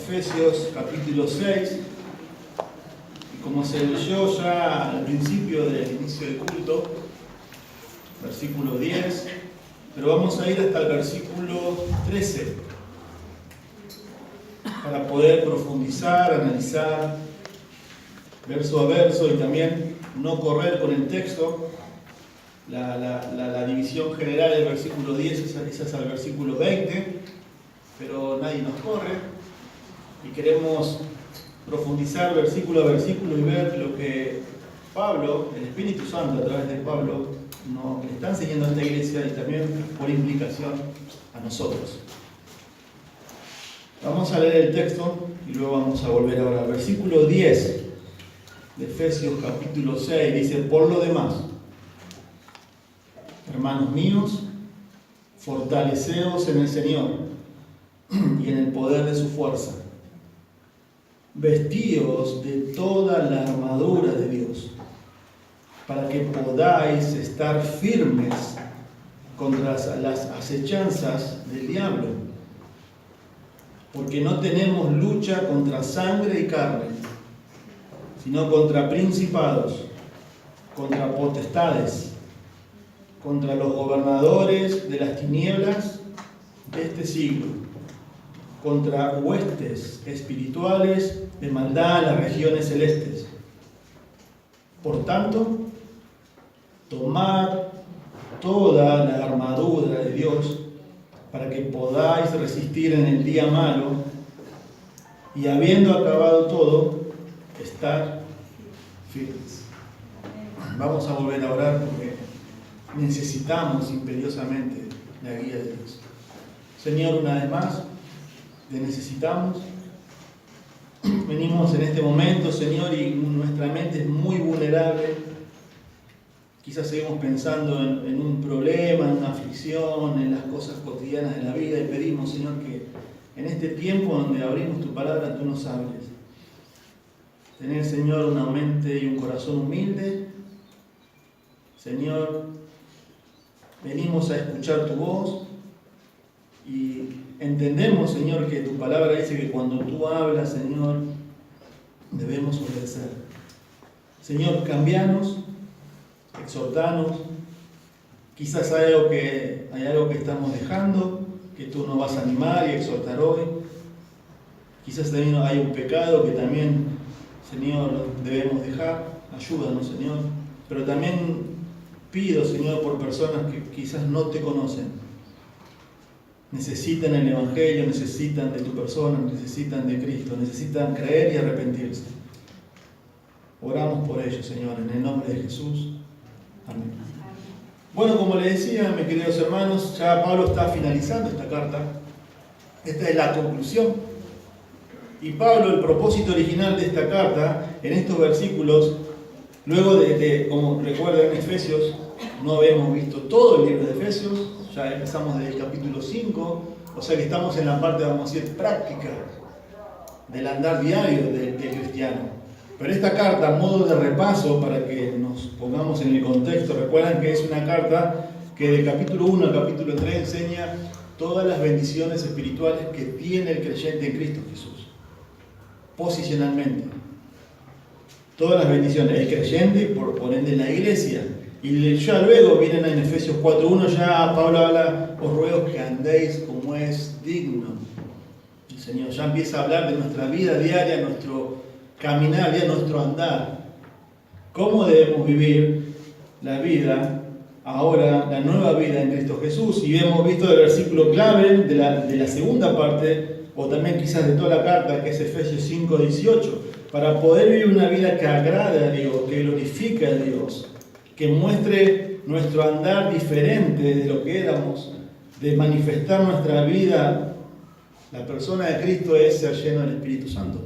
Efesios capítulo 6, y como se leyó ya al principio del inicio del culto, versículo 10, pero vamos a ir hasta el versículo 13 para poder profundizar, analizar verso a verso y también no correr con el texto. La división general del versículo 10 es hasta el versículo 20, pero nadie nos corre y queremos profundizar versículo a versículo y ver lo que Pablo, el Espíritu Santo a través de Pablo, nos está enseñando a esta iglesia y también por implicación a nosotros. Vamos a leer el texto y luego vamos a volver ahora. Versículo 10 de Efesios capítulo 6 dice: por lo demás, hermanos míos, fortaleceos en el Señor y en el poder de su fuerza. Vestíos de toda la armadura de Dios, para que podáis estar firmes contra las acechanzas del diablo. Porque no tenemos lucha contra sangre y carne, sino contra principados, contra potestades, contra los gobernadores de las tinieblas de este siglo, contra huestes espirituales de maldad en las regiones celestes. Por tanto, tomad toda la armadura de Dios para que podáis resistir en el día malo y, habiendo acabado todo, estar firmes. Vamos a volver a orar porque necesitamos imperiosamente la guía de Dios. Señor, una vez más, te necesitamos. Venimos en este momento, Señor, y nuestra mente es muy vulnerable. Quizás seguimos pensando en un problema, en una aflicción, en las cosas cotidianas de la vida, y pedimos, Señor, que en este tiempo donde abrimos tu palabra, tú nos hables. Tener, Señor, una mente y un corazón humilde. Señor, venimos a escuchar tu voz y entendemos, Señor, que tu palabra dice que cuando tú hablas, Señor, debemos obedecer. Señor, cambianos, exhortanos. Quizás hay algo que estamos dejando, que tú nos vas a animar y exhortar hoy. Quizás también hay un pecado que también, Señor, debemos dejar. Ayúdanos, Señor. Pero también pido, Señor, por personas que quizás no te conocen. Necesitan el Evangelio, necesitan de tu persona, necesitan de Cristo, necesitan creer y arrepentirse. Oramos por ellos, Señor, en el nombre de Jesús. Amén. Bueno, como les decía, mis queridos hermanos, ya Pablo está finalizando esta carta. Esta es la conclusión. Y Pablo, el propósito original de esta carta, en estos versículos, luego de como recuerdan en Efesios, no habíamos visto todo el libro de Efesios, ya empezamos desde el capítulo 5, o sea que estamos en la parte, vamos a decir, práctica del andar diario del cristiano. Pero esta carta, a modo de repaso, para que nos pongamos en el contexto, recuerdan que es una carta que del capítulo 1 al capítulo 3 enseña todas las bendiciones espirituales que tiene el creyente en Cristo Jesús, posicionalmente. Todas las bendiciones, el creyente y por ende la iglesia. Y ya luego vienen en Efesios 4.1, ya Pablo habla: os ruego que andéis como es digno. El Señor ya empieza a hablar de nuestra vida diaria, nuestro caminar, nuestro andar. Cómo debemos vivir la vida, ahora la nueva vida en Cristo Jesús. Y hemos visto el versículo clave de la segunda parte, o también quizás de toda la carta, que es Efesios 5.18. Para poder vivir una vida que agrade a Dios, que glorifique a Dios, que muestre nuestro andar diferente de lo que éramos, de manifestar nuestra vida. La persona de Cristo es ser lleno del Espíritu Santo.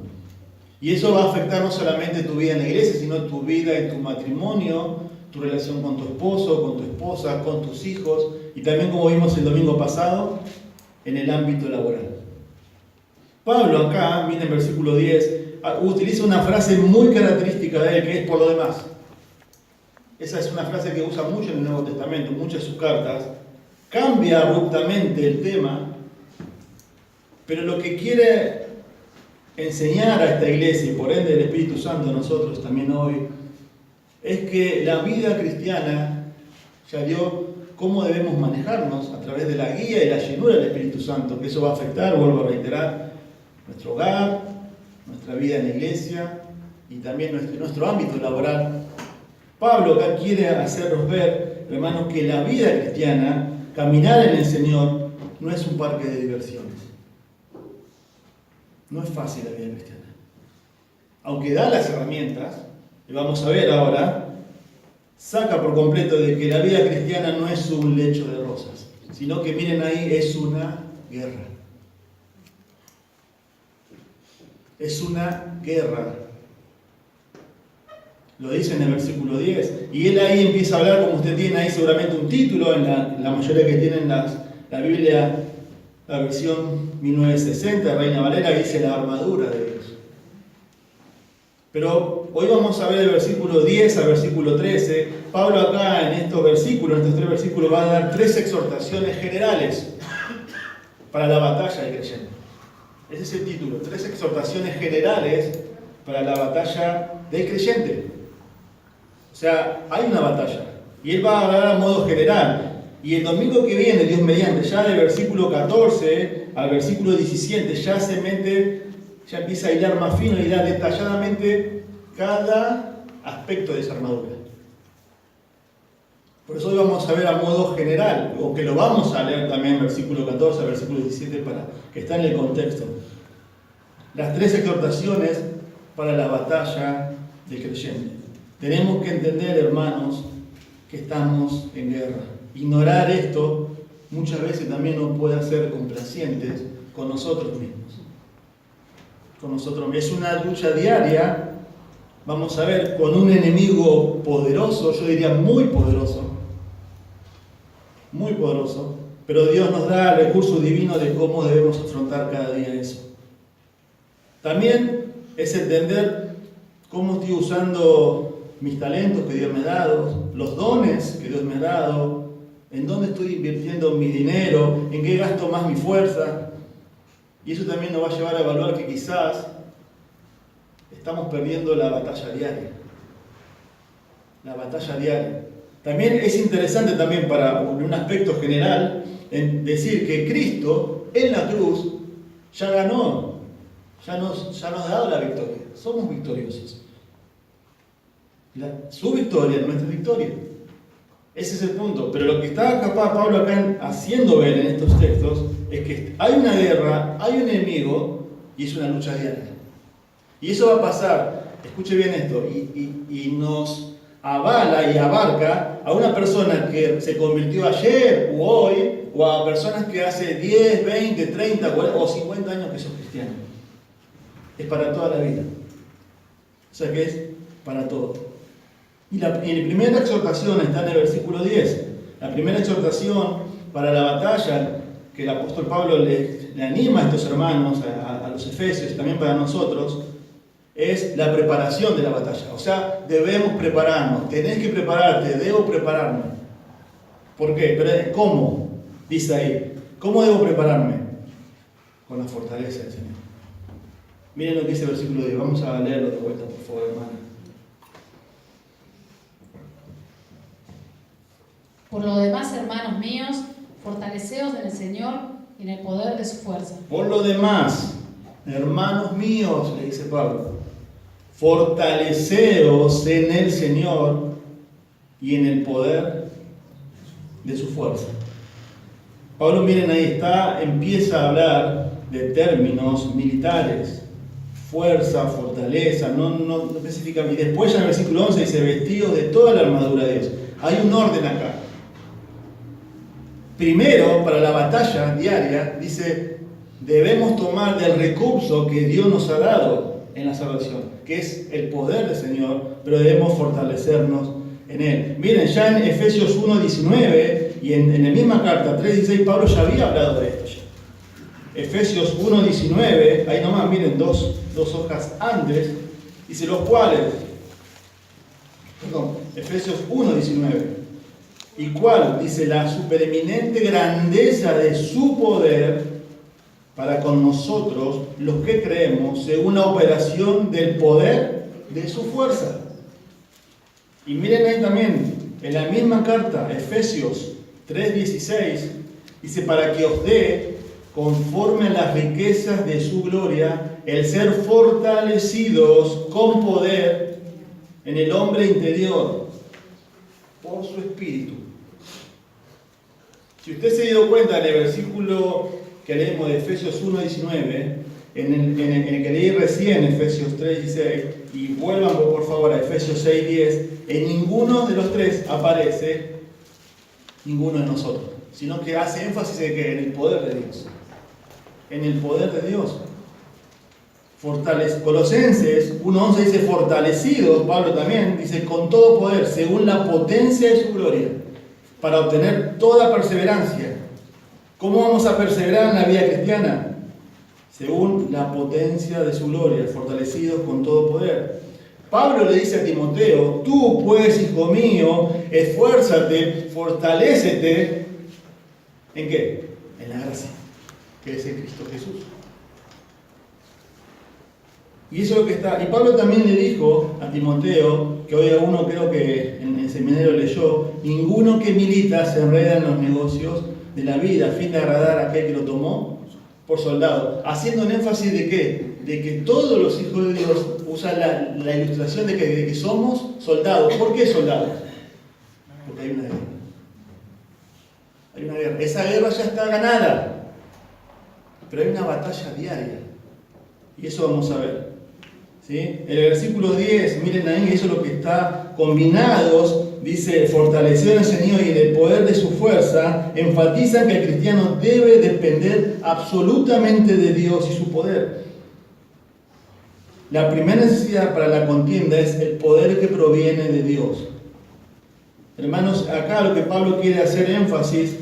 Y eso va a afectar no solamente tu vida en la iglesia, sino tu vida en tu matrimonio, tu relación con tu esposo, con tu esposa, con tus hijos, y también, como vimos el domingo pasado, en el ámbito laboral. Pablo acá, miren el versículo 10, utiliza una frase muy característica de él, que es por lo demás. Esa es una frase que usa mucho en el Nuevo Testamento, muchas de sus cartas. Cambia abruptamente el tema, pero lo que quiere enseñar a esta iglesia y por ende el Espíritu Santo a nosotros también hoy, es que la vida cristiana ya dio cómo debemos manejarnos a través de la guía y la llenura del Espíritu Santo, que eso va a afectar, vuelvo a reiterar, nuestro hogar, nuestra vida en la iglesia y también nuestro ámbito laboral. Pablo acá quiere hacernos ver, hermanos, que la vida cristiana, caminar en el Señor, no es un parque de diversiones. No es fácil la vida cristiana. Aunque da las herramientas, y vamos a ver ahora, saca por completo de que la vida cristiana no es un lecho de rosas, sino que miren ahí, es una guerra. Es una guerra. Lo dice en el versículo 10. Y él ahí empieza a hablar, como usted tiene ahí seguramente un título, en la mayoría que tienen la Biblia, la versión 1960, Reina Valera, dice la armadura de Dios. Pero hoy vamos a ver el versículo 10 al versículo 13. Pablo acá en estos versículos, en estos 3 versículos, va a dar 3 exhortaciones generales para la batalla del creyente. Ese es el título, 3 exhortaciones generales para la batalla del creyente. O sea, hay una batalla. Y él va a hablar a modo general. Y el domingo que viene, Dios mediante, ya del versículo 14 al versículo 17, ya empieza a hilar más fino y da detalladamente cada aspecto de esa armadura. Por eso hoy vamos a ver a modo general, o que lo vamos a leer también versículo 14 al versículo 17 para que está en el contexto. Las 3 exhortaciones para la batalla del creyente. Tenemos que entender, hermanos, que estamos en guerra. Ignorar esto muchas veces también nos puede hacer complacientes con nosotros mismos. Es una lucha diaria, vamos a ver, con un enemigo poderoso, yo diría muy poderoso, pero Dios nos da el recurso divino de cómo debemos afrontar cada día eso. También es entender cómo estoy usando mis talentos que Dios me ha dado, los dones que Dios me ha dado, en dónde estoy invirtiendo mi dinero, en qué gasto más mi fuerza. Y eso también nos va a llevar a evaluar que quizás estamos perdiendo la batalla diaria. La batalla diaria. También es interesante también para un aspecto general en decir que Cristo en la cruz ya ganó, ya nos ha dado la victoria. Somos victoriosos. Su victoria es nuestra victoria. Ese es el punto. Pero lo que está capaz Pablo acá haciendo ver en estos textos es que hay una guerra, hay un enemigo y es una lucha diaria. Y eso va a pasar, escuche bien esto, y nos avala y abarca a una persona que se convirtió ayer o hoy, o a personas que hace 10, 20, 30, 40 o 50 años que son cristianos. Es para toda la vida. O sea que es para todo. Y la primera exhortación está en el versículo 10. La primera exhortación para la batalla que el apóstol Pablo le anima a estos hermanos, a los efesios y también para nosotros, es la preparación de la batalla. O sea, debemos prepararnos. Tenés que prepararte, debo prepararme. ¿Por qué? Pero ¿cómo? Dice ahí. ¿Cómo debo prepararme? Con la fortaleza del Señor. Miren lo que dice el versículo 10. Vamos a leerlo de vuelta, por favor, hermano. Por lo demás, hermanos míos, fortaleceos en el Señor y en el poder de su fuerza. Por lo demás, hermanos míos, le dice Pablo, fortaleceos en el Señor y en el poder de su fuerza. Pablo, miren ahí empieza a hablar de términos militares, fuerza, fortaleza, no especifica. Y después ya en el versículo 11 dice, vestidos de toda la armadura de Dios. Hay un orden acá. Primero, para la batalla diaria, dice, debemos tomar del recurso que Dios nos ha dado en la salvación, que es el poder del Señor, pero debemos fortalecernos en Él. Miren, ya en Efesios 1:19 y en la misma carta 3:16, Pablo ya había hablado de esto. Efesios 1:19, ahí nomás, miren, dos hojas antes, dice Efesios 1:19. ¿Y cuál? Dice, la supereminente grandeza de su poder para con nosotros, los que creemos, según la operación del poder de su fuerza. Y miren ahí también, en la misma carta, Efesios 3:16, dice, para que os dé, conforme a las riquezas de su gloria, el ser fortalecidos con poder en el hombre interior, por su espíritu. Si usted se dio cuenta en el versículo que leemos de Efesios 1:19, en el que leí recién, Efesios 3:16, y vuelvan por favor a Efesios 6:10, en ninguno de los tres aparece ninguno de nosotros, sino que hace énfasis en el poder de Dios. En el poder de Dios. Colosenses 1:11 dice fortalecidos, Pablo también dice con todo poder, según la potencia de su gloria, para obtener toda perseverancia. ¿Cómo vamos a perseverar en la vida cristiana? Según la potencia de su gloria, fortalecidos con todo poder. Pablo le dice a Timoteo, tú pues, hijo mío, esfuérzate, fortalécete. ¿En qué? En la gracia, que es en Cristo Jesús. Y eso es lo que está. Y Pablo también le dijo a Timoteo, que hoy a uno creo que en el seminario leyó, ninguno que milita se enreda en los negocios de la vida a fin de agradar a aquel que lo tomó por soldado. Haciendo un énfasis de qué? De que todos los hijos de Dios usan la ilustración de que somos soldados. ¿Por qué soldados? Porque hay una guerra. Hay una guerra. Esa guerra ya está ganada. Pero hay una batalla diaria. Y eso vamos a ver. ¿Sí? En el versículo 10, miren ahí, eso es lo que está combinados, dice, fortalecido en el Señor y en el poder de su fuerza, enfatizan que el cristiano debe depender absolutamente de Dios y su poder. La primera necesidad para la contienda es el poder que proviene de Dios. Hermanos, acá lo que Pablo quiere hacer énfasis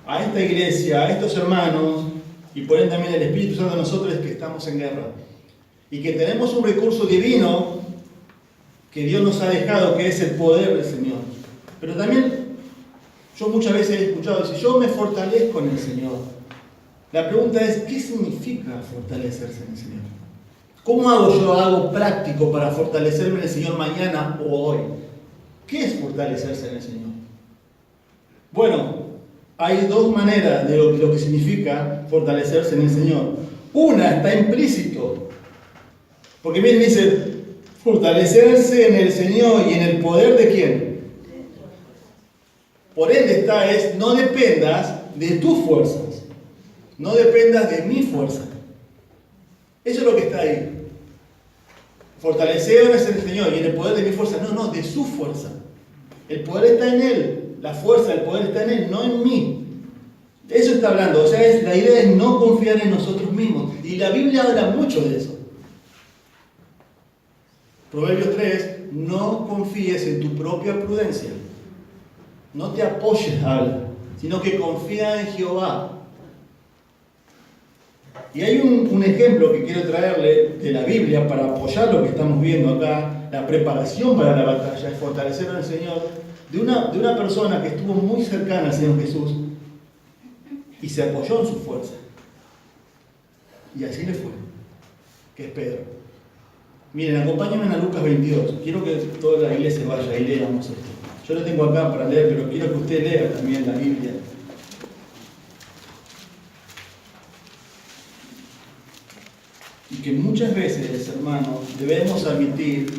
a esta iglesia, a estos hermanos, y por ende también el Espíritu Santo de nosotros, es que estamos en guerra. Y que tenemos un recurso divino que Dios nos ha dejado, que es el poder del Señor. Pero también, yo muchas veces he escuchado, si yo me fortalezco en el Señor, la pregunta es, ¿qué significa fortalecerse en el Señor? ¿Cómo hago yo algo práctico para fortalecerme en el Señor mañana o hoy? ¿Qué es fortalecerse en el Señor? Bueno, hay dos maneras de lo que significa fortalecerse en el Señor. Una está implícito. Porque miren, dice, fortalecerse en el Señor y en el poder de ¿quién? Por ende está, no dependas de tus fuerzas, no dependas de mi fuerza. Eso es lo que está ahí. Fortalecerse en el Señor y en el poder de mi fuerza, no, de su fuerza. El poder está en Él, la fuerza, el poder está en Él, no en mí. Eso está hablando, o sea, la idea es no confiar en nosotros mismos. Y la Biblia habla mucho de eso. Proverbios 3, no confíes en tu propia prudencia. No te apoyes, habla, sino que confía en Jehová. Y hay un ejemplo que quiero traerle de la Biblia para apoyar lo que estamos viendo acá, la preparación para la batalla, es fortalecer al Señor, de una persona que estuvo muy cercana al Señor Jesús y se apoyó en su fuerza. Y así le fue, que es Pedro. Miren, acompáñenme a Lucas 22. Quiero que toda la iglesia vaya y leamos esto. Yo lo tengo acá para leer, pero quiero que usted lea también la Biblia. Y que muchas veces, hermanos, debemos admitir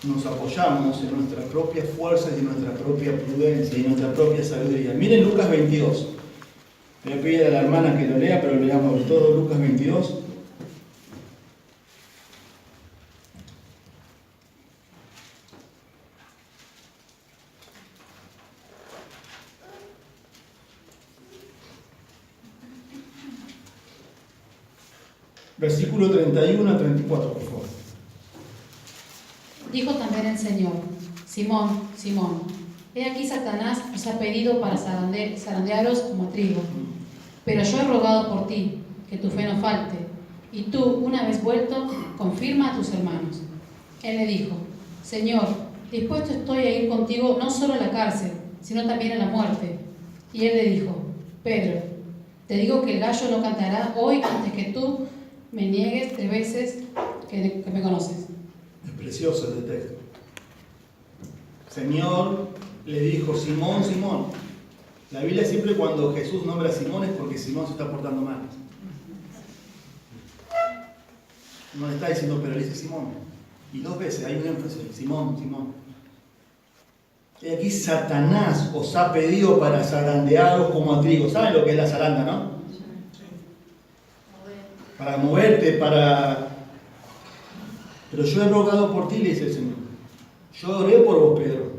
nos apoyamos en nuestras propias fuerzas y en nuestra propia prudencia y en nuestra propia sabiduría. Miren Lucas 22. Le voy a pedir a la hermana que lo lea, pero leamos todo Lucas 22. Versículo 31 a 34, por favor. Dijo también el Señor, Simón, Simón, he aquí Satanás os ha pedido para zarandearos como trigo, pero yo he rogado por ti, que tu fe no falte, y tú, una vez vuelto, confirma a tus hermanos. Él le dijo, Señor, dispuesto estoy a ir contigo no solo a la cárcel, sino también a la muerte. Y él le dijo: Pedro, te digo que el gallo no cantará hoy antes que tú me niegues 3 veces que me conoces. Es precioso este texto. Señor le dijo: Simón, Simón. La Biblia siempre cuando Jesús nombra a Simón es porque Simón se está portando mal. No le está diciendo, pero le dice Simón. Y 2 veces hay un énfasis: Simón, Simón. Y aquí Satanás os ha pedido para zarandearos como a trigo. ¿Saben lo que es la zaranda, no? Para moverte, Pero yo he rogado por ti, le dice el Señor. Yo oré por vos, Pedro,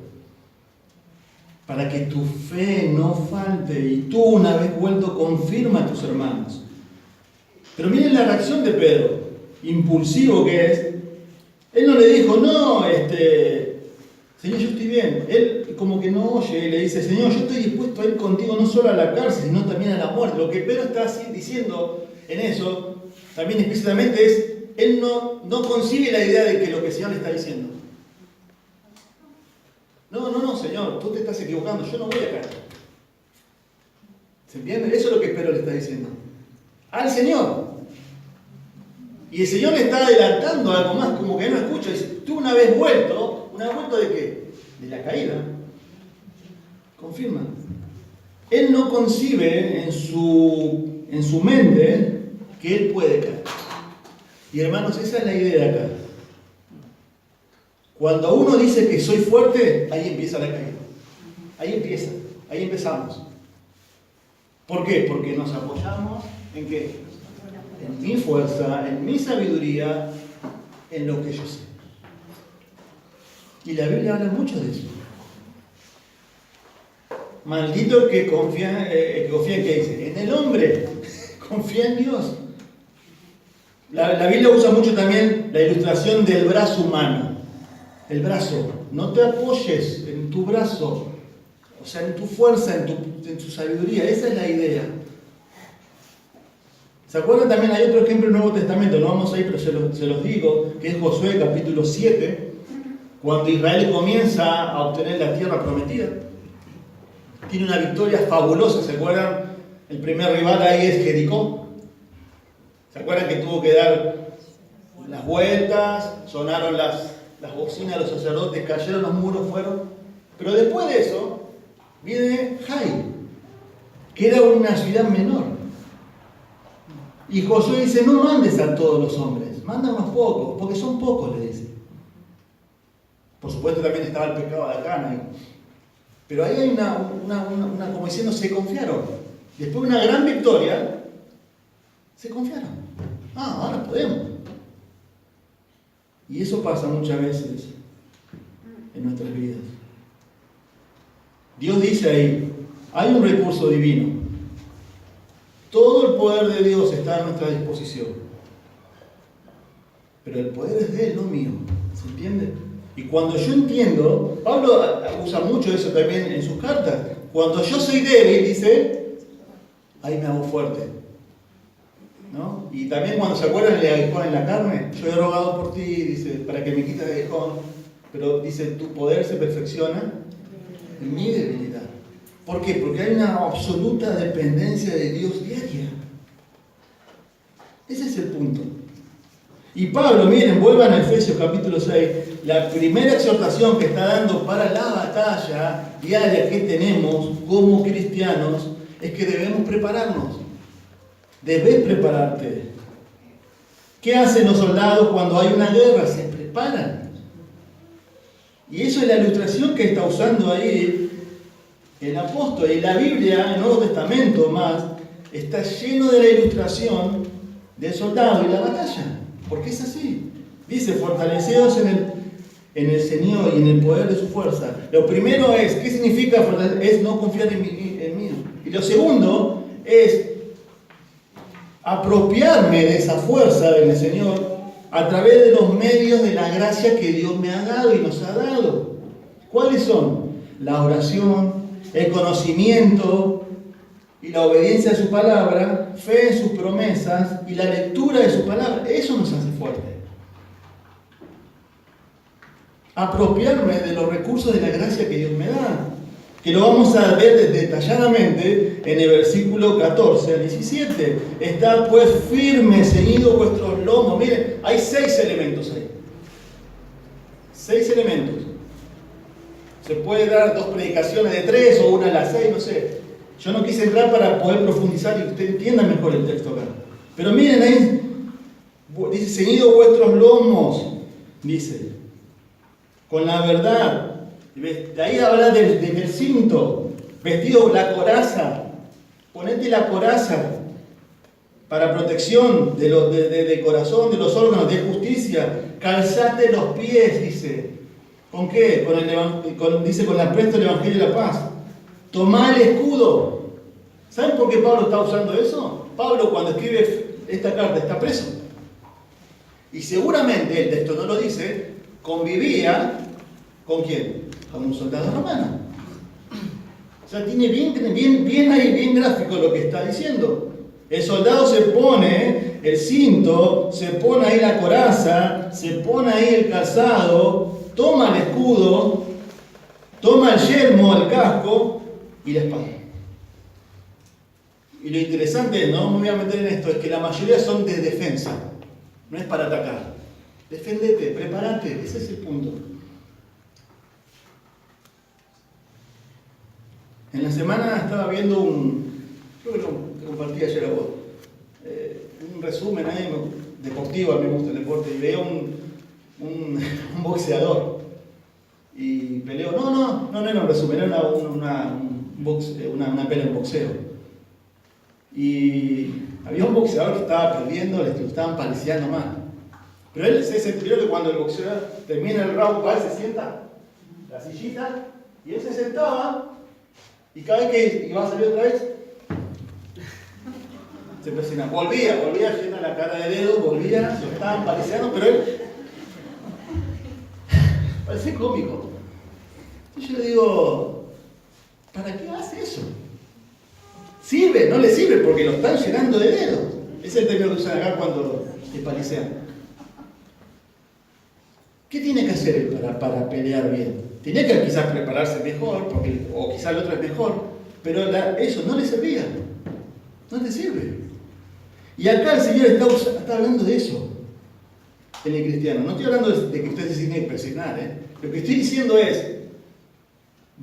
para que tu fe no falte y tú, una vez vuelto, confirma a tus hermanos. Pero miren la reacción de Pedro, impulsivo que es. Él no le dijo: no, Señor, yo estoy bien. Él como que no oye y le dice: Señor, yo estoy dispuesto a ir contigo no solo a la cárcel, sino también a la muerte. Lo que Pedro está así diciendo en eso, también explícitamente, es: él no concibe la idea de que lo que el Señor le está diciendo. No, Señor, tú te estás equivocando, yo no voy a caer. ¿Se entiende? Eso es lo que Pedro le está diciendo al Señor. Y el Señor le está adelantando algo más, como que no escucha. Dice: tú una vez vuelto ¿de qué? De la caída. Confirma. Él no concibe en su mente que él puede caer. Y hermanos, esa es la idea de acá. Cuando uno dice que soy fuerte, ahí empieza la caída. Ahí empezamos. ¿Por qué? Porque nos apoyamos ¿en qué? En mi fuerza, en mi sabiduría, en lo que yo sé. Y la Biblia habla mucho de eso. Maldito el que confía en ¿qué dice? En el hombre. Confía en Dios. La Biblia usa mucho también la ilustración del brazo humano. El brazo. No te apoyes en tu brazo, o sea, en tu fuerza, en tu sabiduría. Esa es la idea. ¿Se acuerdan también? Hay otro ejemplo en el Nuevo Testamento, no vamos a ir, pero se los digo, que es Josué capítulo 7, cuando Israel comienza a obtener la tierra prometida. Tiene una victoria fabulosa, ¿se acuerdan? El primer rival ahí es Jericó. ¿Se acuerdan que tuvo que dar las vueltas? Sonaron las bocinas de los sacerdotes, cayeron los muros, fueron. Pero después de eso, viene Jai, que era una ciudad menor. Y Josué dice: no mandes a todos los hombres, manda unos pocos, porque son pocos, le dice. Por supuesto también estaba el pecado de Acán ahí. Pero ahí hay una como diciendo, se confiaron. Después de una gran victoria, se confiaron. Ahora podemos. Y eso pasa muchas veces en nuestras vidas. Dios dice ahí, hay un recurso divino. Todo el poder de Dios está a nuestra disposición. Pero el poder es de Él, no mío. ¿Se entiende? Y cuando yo entiendo, Pablo usa mucho eso también en sus cartas. Cuando yo soy débil, dice, ahí me hago fuerte. ¿No? Y también cuando se acuerdan del aguijón en la carne, yo he rogado por ti, dice, para que me quites el aguijón. Pero dice, tu poder se perfecciona en mi debilidad. ¿Por qué? Porque hay una absoluta dependencia de Dios diaria. Ese es el punto. Y Pablo, miren, vuelvan a Efesios capítulo 6, la primera exhortación que está dando para la batalla diaria que tenemos como cristianos es que debemos prepararnos. Debes prepararte. ¿Qué hacen los soldados cuando hay una guerra? Se preparan. Y eso es la ilustración que está usando ahí el apóstol. Y la Biblia, el Nuevo Testamento más, está lleno de la ilustración del soldado y la batalla. Porque es así. Dice, fortaleceos en el Señor y en el poder de su fuerza. Lo primero es, ¿qué significa fortalecer? Es no confiar en mí. Y lo segundo es apropiarme de esa fuerza en el Señor a través de los medios de la gracia que Dios me ha dado y nos ha dado. ¿Cuáles son? La oración, el conocimiento y la obediencia a su palabra, fe en sus promesas y la lectura de su palabra. Eso nos hace fuertes. Apropiarme de los recursos de la gracia que Dios me da. que lo vamos a ver detalladamente en el versículo 14 al 17. Estad pues firmes, ceñidos vuestros lomos. Miren, hay 6 elementos ahí. 6 elementos. Se puede dar 2 predicaciones de 3 o una a las 6, no sé. Yo no quise entrar para poder profundizar y usted entienda mejor el texto acá. Pero miren ahí, dice, ceñidos vuestros lomos, dice, con la verdad. De ahí habla del cinto, vestido la coraza, ponete la coraza para protección de corazón, de los órganos, de justicia, calzate los pies, dice. ¿Con qué? Dice, con la presta del Evangelio de la paz. Tomá el escudo. ¿Saben por qué Pablo está usando eso? Pablo, cuando escribe esta carta, está preso. Y seguramente, el texto no lo dice, convivía ¿con quién? Con un soldado romano. O sea, tiene bien ahí, bien gráfico lo que está diciendo. El soldado se pone el cinto, se pone ahí la coraza, se pone ahí el calzado, toma el escudo, toma el yelmo, el casco y la espada. Y lo interesante, no me voy a meter en esto, es que la mayoría son de defensa, no es para atacar. Defendete, prepárate, ese es el punto. En la semana estaba viendo creo que lo compartí ayer a vos, un resumen ahí deportivo, a mí me gusta el deporte, y veo un boxeador y peleó, no era un resumen, era una pelea en boxeo. Y había un boxeador que estaba perdiendo, lo estaban paliciando más. Pero él se enteró que cuando el boxeador termina el round, él se sienta, la sillita, y él se sentaba. Y cada vez que iba a salir otra vez, se presionaba. Volvía llena la cara de dedo, volvía, lo estaban paliciando, pero él parece cómico. Entonces yo le digo, ¿para qué hace eso? ¿Sirve? No le sirve porque lo están llenando de dedos. Ese es el término que usan acá cuando te palician. ¿Qué tiene que hacer él para pelear bien? Tenía que quizás prepararse mejor, o quizás el otro es mejor, pero eso no le servía. No le sirve. Y acá el Señor está hablando de eso en el cristiano. No estoy hablando de que usted se tiene que presionar. Lo que estoy diciendo es,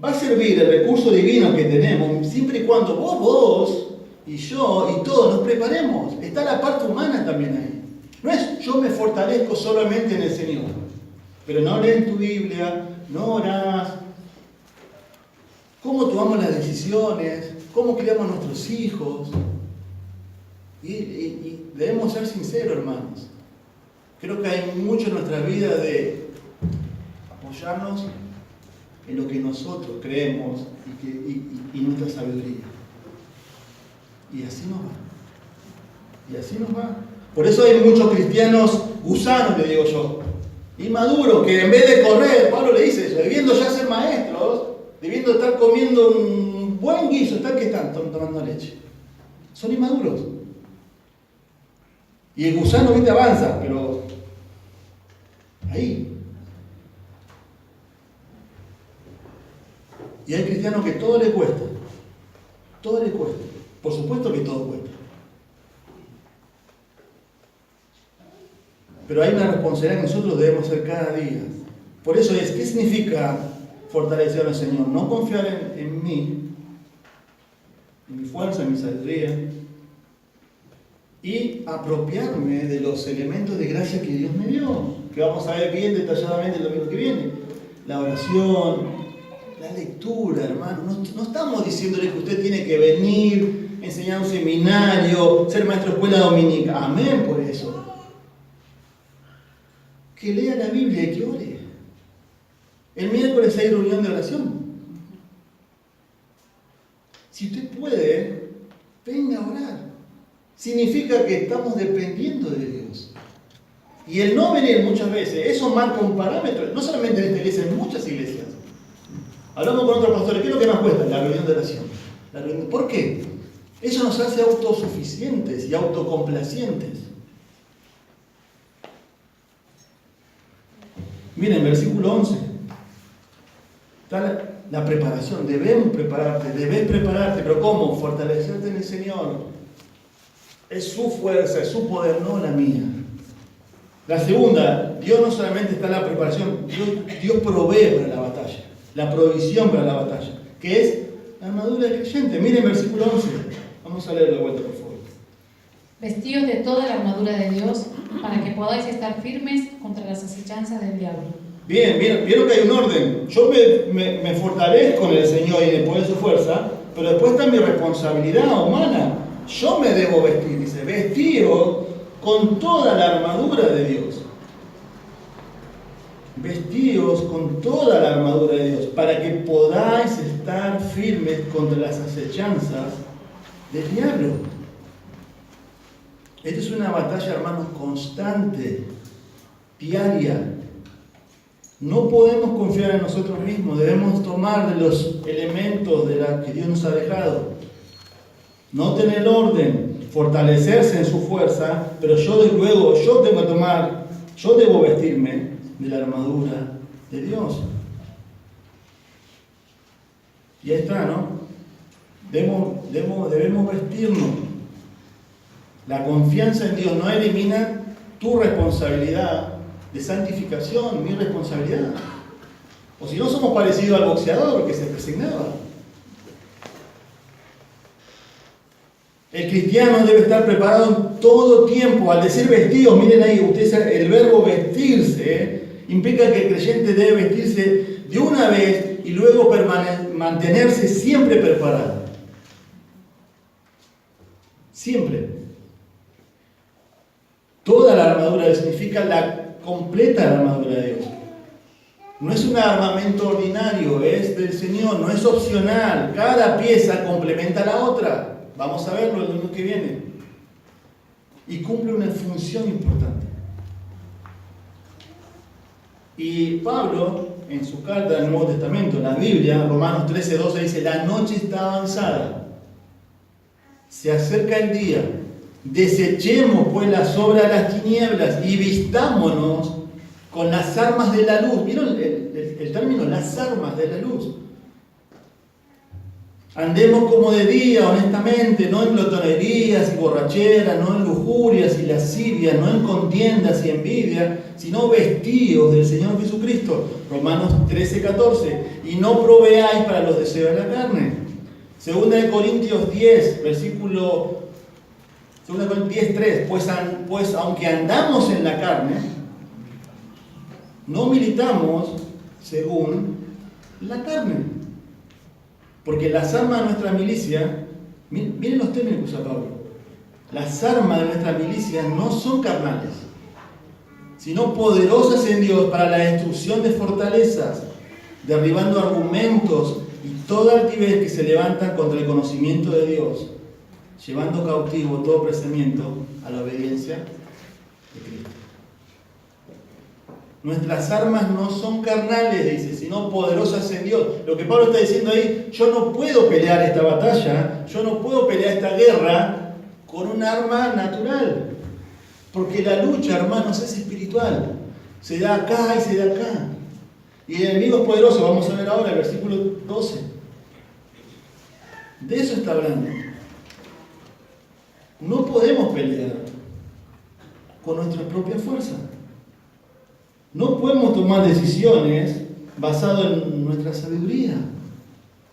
va a servir el recurso divino que tenemos siempre y cuando vos y yo y todos nos preparemos. Está la parte humana también ahí. No es yo me fortalezco solamente en el Señor, pero no lees tu Biblia, no orás. ¿Cómo tomamos las decisiones? ¿Cómo criamos a nuestros hijos? Y debemos ser sinceros, hermanos. Creo que hay mucho en nuestra vida de apoyarnos en lo que nosotros creemos y nuestra sabiduría. Y así nos va. Y así nos va. Por eso hay muchos cristianos gusanos, le digo yo, inmaduros, que en vez de correr, Pablo le dice eso, debiendo ya ser maestros, debiendo estar comiendo un buen guiso, que están tomando leche. Son inmaduros. Y el gusano, viste, avanza, pero ahí. Y hay cristianos que todo le cuesta. Todo le cuesta. Por supuesto que todo cuesta. Pero hay una responsabilidad que nosotros debemos hacer cada día. Por eso ¿qué significa fortalecer al Señor? No confiar en mí, en mi fuerza, en mi sabiduría, y apropiarme de los elementos de gracia que Dios me dio, que vamos a ver bien detalladamente el domingo que viene. La oración, la lectura, hermano. No estamos diciéndole que usted tiene que venir, enseñar un seminario, ser maestro de escuela dominical. Amén por eso. Que lea la Biblia y que ore. El miércoles hay reunión de oración. Si usted puede, venga a orar. Significa que estamos dependiendo de Dios. Y el no venir muchas veces, eso marca un parámetro, no solamente en esta iglesia, en muchas iglesias. Hablamos con otros pastores, ¿qué es lo que más cuesta? La reunión de oración. ¿Por qué? Eso nos hace autosuficientes y autocomplacientes. Miren, versículo 11. Está La preparación, debes prepararte, pero ¿cómo? Fortalecerte en el Señor. Es su fuerza, es su poder, no la mía. La segunda, Dios no solamente está en la preparación, Dios provee para la batalla, la provisión para la batalla, que es la armadura del creyente. Miren versículo 11, vamos a leerlo de vuelta, por favor. Vestidos de toda la armadura de Dios, para que podáis estar firmes contra las acechanzas del diablo. Bien, vieron que hay un orden. Yo me fortalezco en el Señor y en el poder de su fuerza, pero después está mi responsabilidad humana. Yo me debo vestir, dice, vestidos con toda la armadura de Dios. Vestidos con toda la armadura de Dios, para que podáis estar firmes contra las acechanzas del diablo. Esta es una batalla, hermanos, constante, diaria. No podemos confiar en nosotros mismos, debemos tomar de los elementos de la que Dios nos ha dejado. No tener orden, fortalecerse en su fuerza, pero yo debo vestirme de la armadura de Dios. Y ahí está, ¿no? Debemos vestirnos. La confianza en Dios no elimina tu responsabilidad de santificación, mi responsabilidad. O si no, somos parecidos al boxeador que se persignaba. El cristiano debe estar preparado en todo tiempo. Al decir vestidos, miren ahí, ustedes, el verbo vestirse implica que el creyente debe vestirse de una vez y luego mantenerse siempre preparado. Siempre. Toda la armadura significa la completa armadura de Dios. No es un armamento ordinario, es del Señor, no es opcional. Cada pieza complementa a la otra. Vamos a verlo el domingo que viene. Y cumple una función importante. Y Pablo, en su carta del Nuevo Testamento, en la Biblia, Romanos 13:12, dice: la noche está avanzada, se acerca el día, desechemos pues las obras de las tinieblas y vistámonos con las armas de la luz. ¿Vieron el término? Las armas de la luz. Andemos como de día, honestamente, no en glotonerías y borracheras, no en lujurias y lascivias, no en contiendas y envidia, sino vestidos del Señor Jesucristo. Romanos 13:14. Y no proveáis para los deseos de la carne. 2 Corintios 10, versículo 2 Corintios 10:3. Pues aunque andamos en la carne, no militamos según la carne. Porque las armas de nuestra milicia, miren los términos que usa Pablo, las armas de nuestra milicia no son carnales, sino poderosas en Dios para la destrucción de fortalezas, derribando argumentos y toda altivez que se levanta contra el conocimiento de Dios, llevando cautivo todo pensamiento a la obediencia de Cristo. Nuestras armas no son carnales, dice, sino poderosas en Dios. Lo que Pablo está diciendo ahí, yo no puedo pelear esta batalla, yo no puedo pelear esta guerra con un arma natural. Porque la lucha, hermanos, es espiritual. Se da acá y se da acá. Y el enemigo es poderoso, vamos a ver ahora el versículo 12. De eso está hablando. No podemos pelear con nuestra propia fuerza. No podemos tomar decisiones basadas en nuestra sabiduría.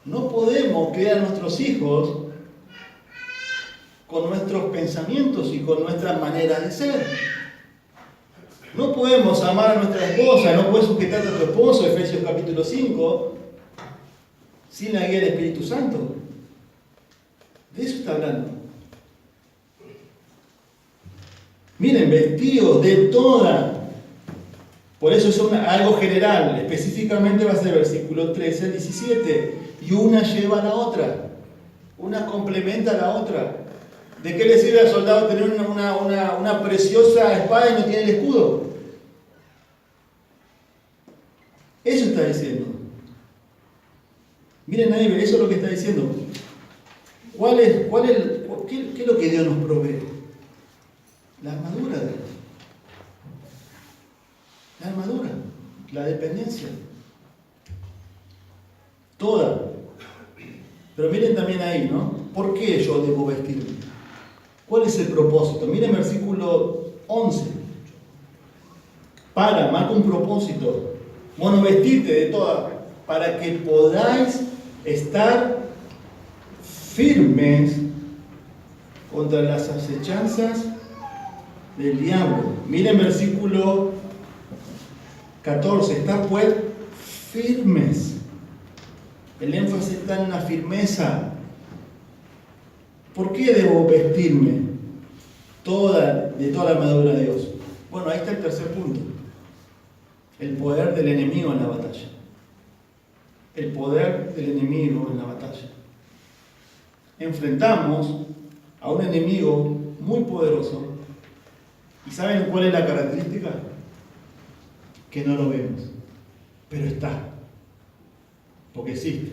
No podemos criar a nuestros hijos con nuestros pensamientos y con nuestra manera de ser. No podemos amar a nuestra esposa, no puedes sujetarte a tu esposo, Efesios capítulo 5, sin la guía del Espíritu Santo. De eso está hablando. Miren, vestidos de toda. Por eso es algo general, específicamente va a ser versículo 13 al 17. Y una lleva a la otra, una complementa a la otra. ¿De qué le sirve al soldado tener una preciosa espada y no tiene el escudo? Eso está diciendo. Miren ahí, eso es lo que está diciendo. ¿Qué es lo que Dios nos provee? La armadura de Dios. La armadura, la dependencia. Toda. Pero miren también ahí, ¿no? ¿Por qué yo debo vestirme? ¿Cuál es el propósito? Miren versículo 11. Marca un propósito. Bueno, vestirte de toda, para que podáis estar firmes contra las acechanzas del diablo. Miren versículo 14. Estar pues firmes. El énfasis está en la firmeza. ¿Por qué debo vestirme de toda la armadura de Dios? Bueno, ahí está el tercer punto. El poder del enemigo en la batalla. El poder del enemigo en la batalla. Enfrentamos a un enemigo muy poderoso. ¿Y saben cuál es la característica? Que no lo vemos, pero está, porque existe.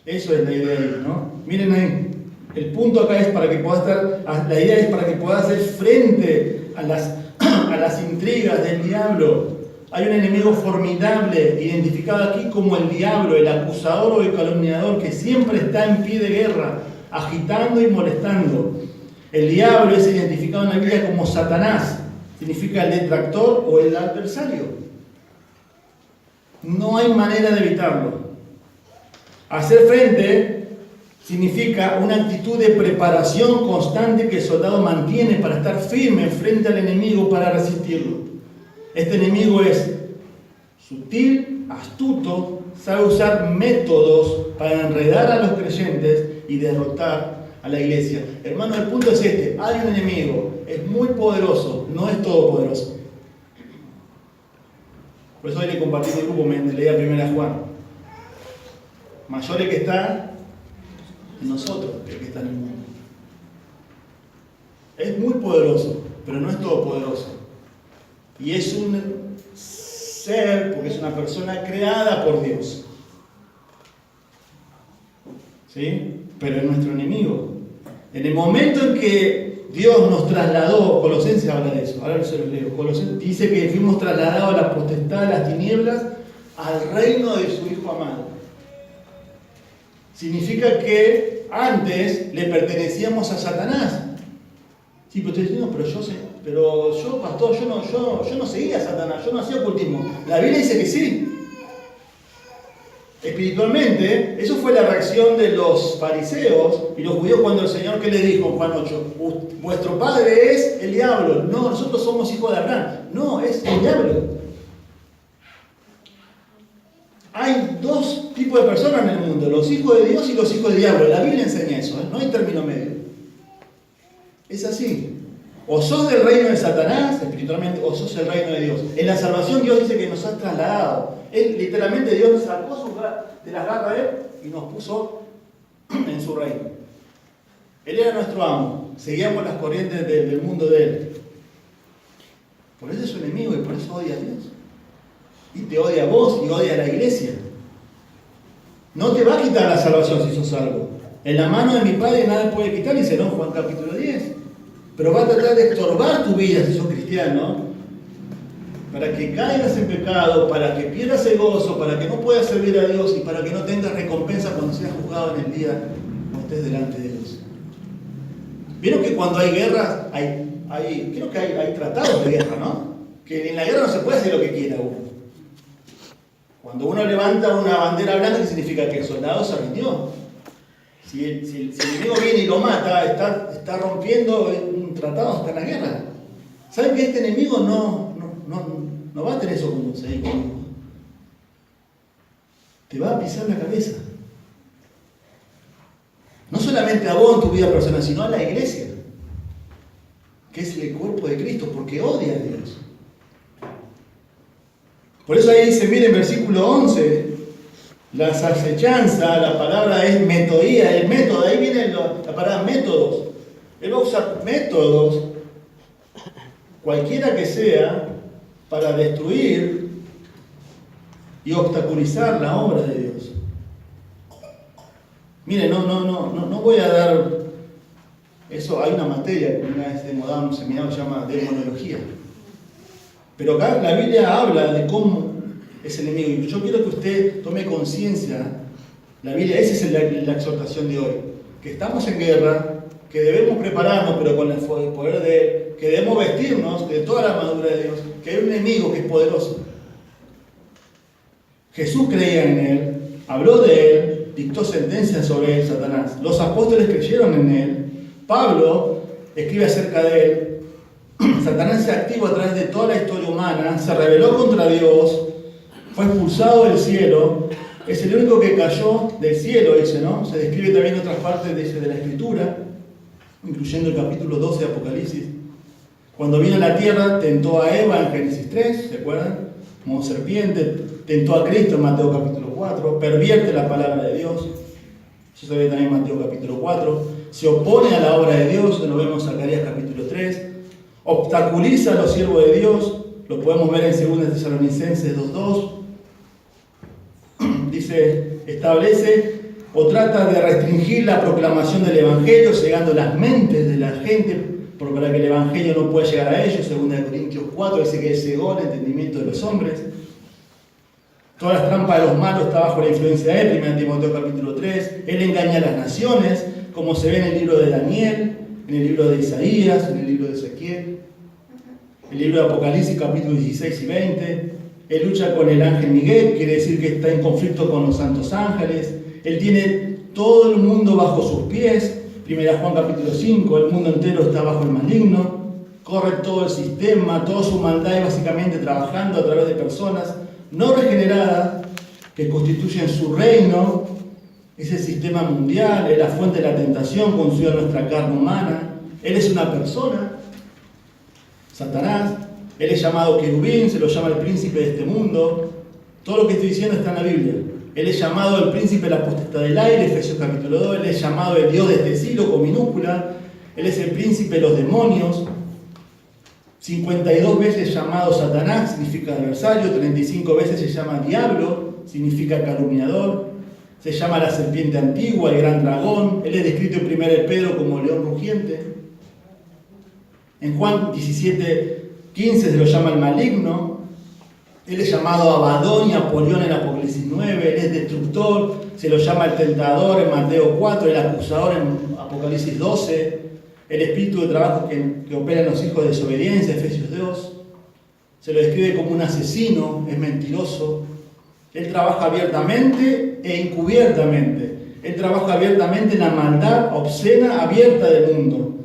Eso es la idea ahí, ¿no? Miren ahí, el punto acá es para que puedas la idea es para que puedas hacer frente a las intrigas del diablo. Hay un enemigo formidable, identificado aquí como el diablo, el acusador o el calumniador, que siempre está en pie de guerra, agitando y molestando. El diablo es identificado en la Biblia como Satanás, significa el detractor o el adversario. No hay manera de evitarlo. Hacer frente significa una actitud de preparación constante que el soldado mantiene para estar firme frente al enemigo para resistirlo. Este enemigo es sutil, astuto, sabe usar métodos para enredar a los creyentes y derrotar a la iglesia. Hermano, el punto es este: hay un enemigo, es muy poderoso, no es todopoderoso. Por eso hoy le compartí el grupo, me leía 1 Juan. Mayor el que está en nosotros que el que está en el mundo. Es muy poderoso, pero no es todopoderoso. Y es un ser, porque es una persona creada por Dios. ¿Sí? Pero es nuestro enemigo. En el momento en que Dios nos trasladó, Colosenses habla de eso, ahora se los leo. Colosenses dice que fuimos trasladados a la potestad de las tinieblas al reino de su Hijo amado. Significa que antes le pertenecíamos a Satanás. Sí, pero usted dice, no, pero yo, pastor, yo no seguía a Satanás, yo no hacía ocultismo. La Biblia dice que sí. Espiritualmente, eso fue la reacción de los fariseos y los judíos cuando el Señor, ¿qué le dijo en Juan 8? Vuestro padre es el diablo. No, nosotros somos hijos de Abraham. No, es el diablo. Hay dos tipos de personas en el mundo, los hijos de Dios y los hijos del diablo. La Biblia enseña eso, no hay término medio. Es así. O sos del reino de Satanás, espiritualmente, o sos el reino de Dios. En la salvación Dios dice que nos ha trasladado. Literalmente Dios nos sacó de las garras de Él y nos puso en su reino. Él era nuestro amo. Seguíamos las corrientes del mundo de Él. Por eso es su enemigo y por eso odia a Dios. Y te odia a vos y odia a la iglesia. No te va a quitar la salvación si sos salvo. En la mano de mi Padre nada puede quitar, dice, ¿no? Juan capítulo 10. Pero va a tratar de estorbar tu vida si sos cristiano, para que caigas en pecado, para que pierdas el gozo, para que no puedas servir a Dios y para que no tengas recompensa cuando seas juzgado en el día cuando estés delante de Dios. ¿Vieron que cuando hay guerras, creo que hay tratados de guerra, ¿no? Que en la guerra no se puede hacer lo que quiera uno. Cuando uno levanta una bandera blanca, ¿qué significa? Que el soldado se rindió. Si el enemigo viene y lo mata, está rompiendo un tratado, está en la guerra. ¿Saben que este enemigo no va a tener eso con vos ahí conmigo? Te va a pisar la cabeza. No solamente a vos en tu vida personal, sino a la iglesia, que es el cuerpo de Cristo, porque odia a Dios. Por eso ahí dice, miren, versículo 11, las acechanzas, la palabra es metodía, el método, ahí viene la palabra métodos. Él va a usar métodos, cualquiera que sea, para destruir y obstaculizar la obra de Dios. Miren, no voy a dar eso. Hay una materia que una vez de un seminario se llama demonología. Pero acá la Biblia habla de cómo es el enemigo. Y yo quiero que usted tome conciencia, la Biblia, esa es la exhortación de hoy, que estamos en guerra, que debemos prepararnos, pero con el poder de Él, que debemos vestirnos de toda la armadura de Dios, que hay un enemigo que es poderoso. Jesús creía en Él, habló de Él, dictó sentencias sobre Él, Satanás. Los apóstoles creyeron en Él. Pablo escribe acerca de Él. Satanás se activó a través de toda la historia humana, se rebeló contra Dios, fue expulsado del cielo, es el único que cayó del cielo, dice, ¿no? Se describe también en otras partes de la Escritura, incluyendo el capítulo 12 de Apocalipsis. Cuando vino a la tierra, tentó a Eva en Génesis 3, ¿se acuerdan? Como serpiente, tentó a Cristo en Mateo capítulo 4, pervierte la palabra de Dios, eso se ve también en Mateo capítulo 4, se opone a la obra de Dios, lo vemos en Zacarías capítulo 3, obstaculiza a los siervos de Dios, lo podemos ver en 2 Tesalonicenses 2:2, dice, establece o trata de restringir la proclamación del Evangelio, cegando las mentes de la gente, para que el Evangelio no pueda llegar a ellos. 2 Corintios 4 dice que él cegó el entendimiento de los hombres. Todas las trampas de los malos está bajo la influencia de él, 1 Timoteo capítulo 3. Él engaña a las naciones, como se ve en el libro de Daniel, en el libro de Isaías, en el libro de Ezequiel, el libro de Apocalipsis capítulo 16 y 20. Él lucha con el ángel Miguel, quiere decir que está en conflicto con los santos ángeles. Él tiene todo el mundo bajo sus pies. 1 Juan capítulo 5, el mundo entero está bajo el maligno. Corre todo el sistema, toda su maldad y básicamente trabajando a través de personas no regeneradas que constituyen su reino. Es el sistema mundial, es la fuente de la tentación construida en nuestra carne humana. Él es una persona, Satanás. Él es llamado querubín, se lo llama el príncipe de este mundo. Todo lo que estoy diciendo está en la Biblia. Él es llamado el príncipe de la potestad del aire, Efesios capítulo 2. Él es llamado el Dios de este siglo con minúscula. Él es el príncipe de los demonios. 52 veces llamado Satanás, significa adversario. 35 veces se llama diablo, significa calumniador. Se llama la serpiente antigua, el gran dragón. Él es descrito en 1 Pedro como león rugiente. En Juan 17:15 se lo llama el maligno. Él es llamado Abadón y Apolión en Apocalipsis 9. Él es destructor, se lo llama el tentador en Mateo 4, el acusador en Apocalipsis 12, el espíritu de trabajo que opera en los hijos de desobediencia, Efesios 2. Se lo describe como un asesino, es mentiroso. Él trabaja abiertamente e encubiertamente. Él trabaja abiertamente en la maldad obscena abierta del mundo.